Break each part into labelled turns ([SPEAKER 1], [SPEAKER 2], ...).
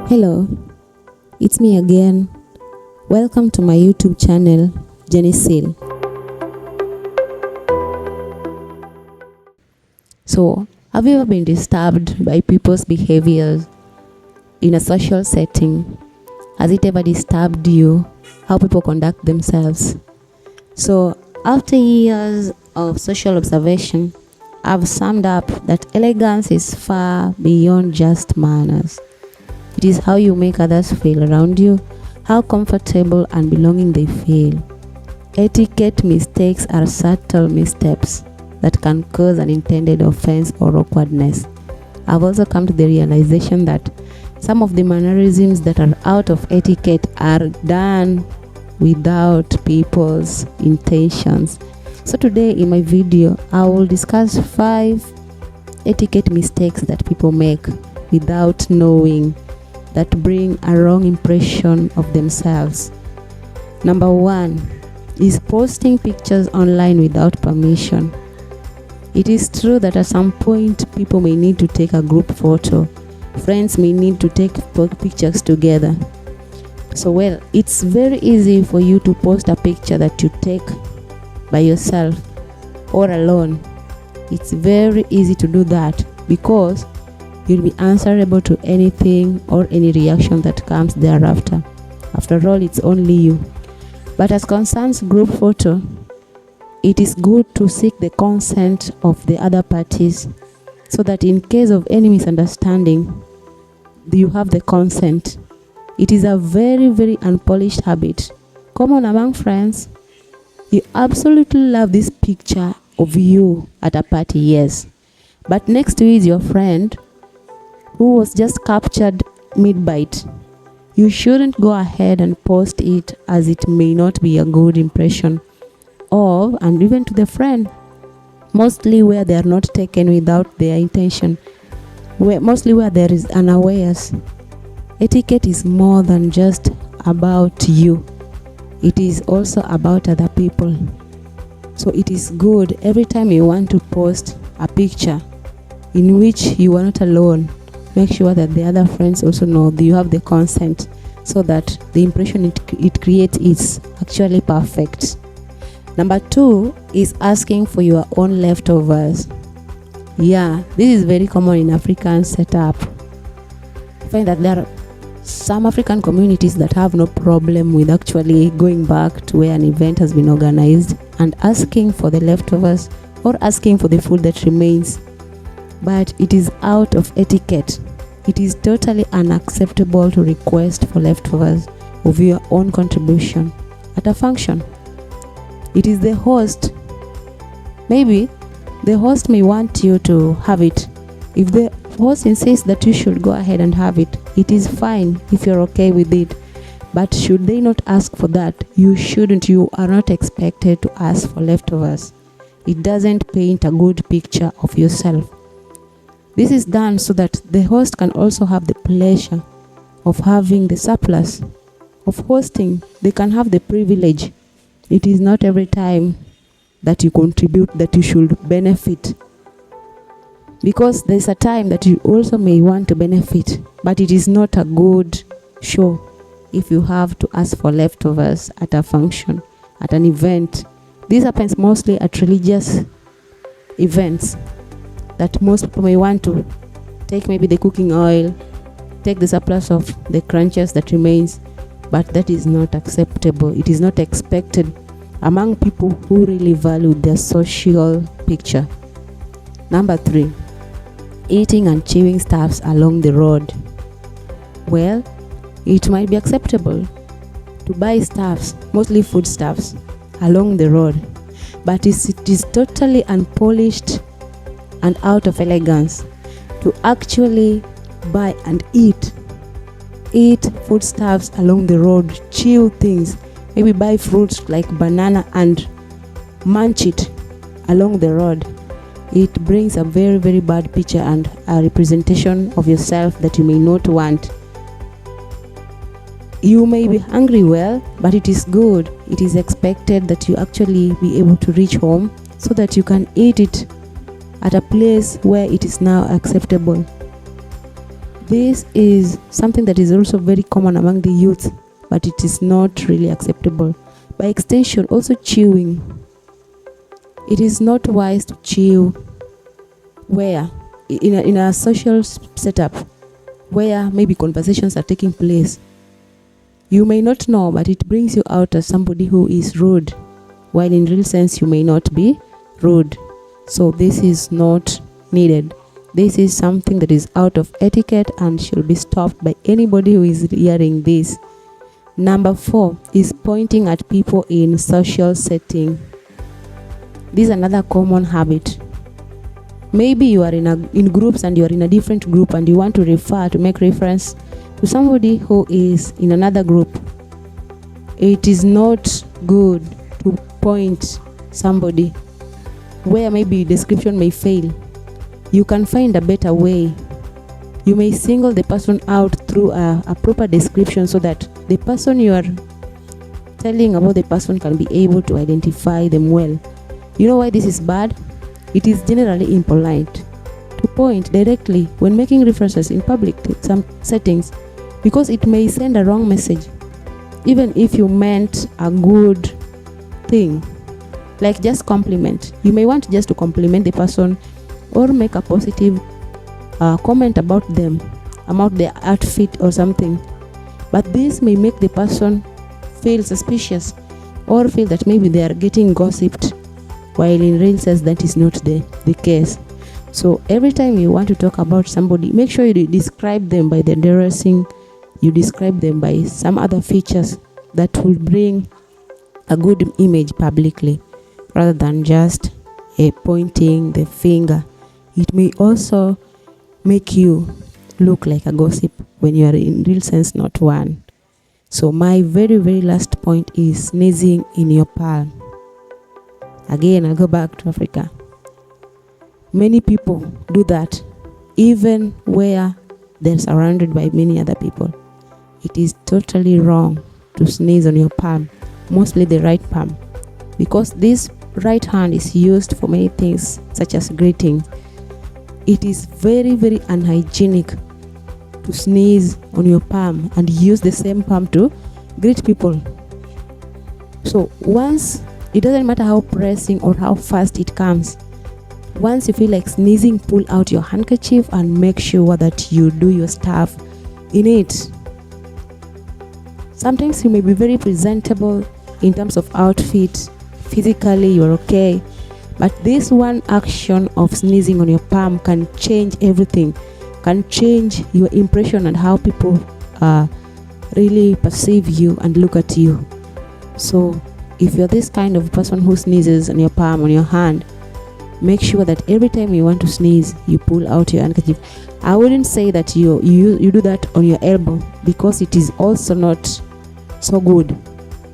[SPEAKER 1] Hello, it's me again. Welcome to my YouTube channel, Jenny Seal. So, have you ever been disturbed by people's behaviors in a social setting? Has it ever disturbed you how people conduct themselves? So, after years of social observation, I've summed up that elegance is far beyond just manners. It is how you make others feel around you, how comfortable and belonging they feel. Etiquette mistakes are subtle missteps that can cause an intended offense or awkwardness. I've also come to the realization that some of the mannerisms that are out of etiquette are done without people's intentions. So today in my video, I will discuss 5 etiquette mistakes that people make without knowing, that bring a wrong impression of themselves. Number 1 is posting pictures online without permission. It is true that at some point people may need to take a group photo. Friends may need to take pictures together. So it's very easy for you to post a picture that you take by yourself or alone. It's very easy to do that because you'll be answerable to anything or any reaction that comes thereafter. After all, it's only you. But as concerns group photo, it is good to seek the consent of the other parties so that in case of any misunderstanding, you have the consent. It is a very, very unpolished habit, common among friends. You absolutely love this picture of you at a party, yes. But next to you is your friend who was just captured mid-bite. You shouldn't go ahead and post it, as it may not be a good impression of, and even to the friend, mostly where they are not taken without their intention, mostly where there is unawares. Etiquette is more than just about you. It is also about other people. So it is good every time you want to post a picture in which you are not alone, make sure that the other friends also know that you have the consent, so that the impression it creates is actually perfect. Number 2 is asking for your own leftovers. Yeah, this is very common in African setup. I find that there are some African communities that have no problem with actually going back to where an event has been organized and asking for the leftovers or asking for the food that remains. But it is out of etiquette. It is totally unacceptable to request for leftovers of your own contribution at a function. It is the host. Maybe the host may want you to have it. If the host insists that you should go ahead and have it, it is fine if you're okay with it. But should they not ask for that, you shouldn't. You are not expected to ask for leftovers. It doesn't paint a good picture of yourself. This is done so that the host can also have the pleasure of having the surplus of hosting. They can have the privilege. It is not every time that you contribute that you should benefit, because there's a time that you also may want to benefit, but it is not a good show if you have to ask for leftovers at a function, at an event. This happens mostly at religious events, that most people may want to take maybe the cooking oil, take the surplus of the crunches that remains, but that is not acceptable. It is not expected among people who really value their social picture. Number 3, eating and chewing stuffs along the road. Well, it might be acceptable to buy stuffs, mostly food stuffs, along the road, but it is totally unpolished and out of elegance to actually buy and eat foodstuffs along the road, chew things, maybe buy fruits like banana and munch it along the road. It brings a very, very bad picture and a representation of yourself that you may not want. You may be hungry, but it is good. It is expected that you actually be able to reach home so that you can eat it at a place where it is now acceptable. This is something that is also very common among the youth, but it is not really acceptable. By extension, also chewing. It is not wise to chew where in a social setup where maybe conversations are taking place. You may not know, but it brings you out as somebody who is rude, while in real sense you may not be rude. So this is not needed. This is something that is out of etiquette and should be stopped by anybody who is hearing this. Number 4 is pointing at people in social setting. This is another common habit. Maybe you are in groups and you are in a different group and you want to make reference to somebody who is in another group. It is not good to point somebody where maybe description may fail. You can find a better way. You may single the person out through a proper description so that the person you are telling about the person can be able to identify them well. You know why this is bad? It is generally impolite to point directly when making references in public some settings, because it may send a wrong message, even if you meant a good thing, like just compliment. You may want just to compliment the person or make a positive comment about them, about their outfit or something, but this may make the person feel suspicious or feel that maybe they are getting gossiped, while in real sense that is not the case. So every time you want to talk about somebody, make sure you describe them by the dressing, you describe them by some other features that will bring a good image publicly, rather than just pointing the finger. It may also make you look like a gossip when you are in real sense not one. So my very, very last point is sneezing in your palm. Again, I'll go back to Africa. Many people do that even where they're surrounded by many other people. It is totally wrong to sneeze on your palm, mostly the right palm, because this right hand is used for many things such as greeting. It is very, very unhygienic to sneeze on your palm and use the same palm to greet people. So once, it doesn't matter how pressing or how fast it comes, once you feel like sneezing, pull out your handkerchief and make sure that you do your stuff in it. Sometimes you may be very presentable in terms of outfit, physically you're okay, but this one action of sneezing on your palm can change everything, can change your impression and how people really perceive you and look at you. So if you're this kind of person who sneezes on your palm, on your hand, make sure that every time you want to sneeze, you pull out your handkerchief. I wouldn't say that you do that on your elbow, because it is also not so good.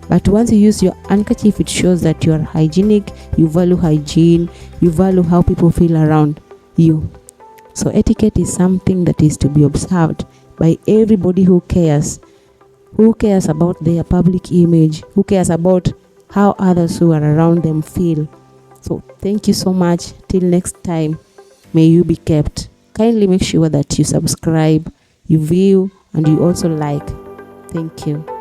[SPEAKER 1] But once you use your handkerchief, it shows that you are hygienic, you value hygiene, you value how people feel around you. So etiquette is something that is to be observed by everybody who cares about their public image, who cares about how others who are around them feel. So thank you so much. Till next time, may you be kept. Kindly make sure that you subscribe, you view, and you also like. Thank you.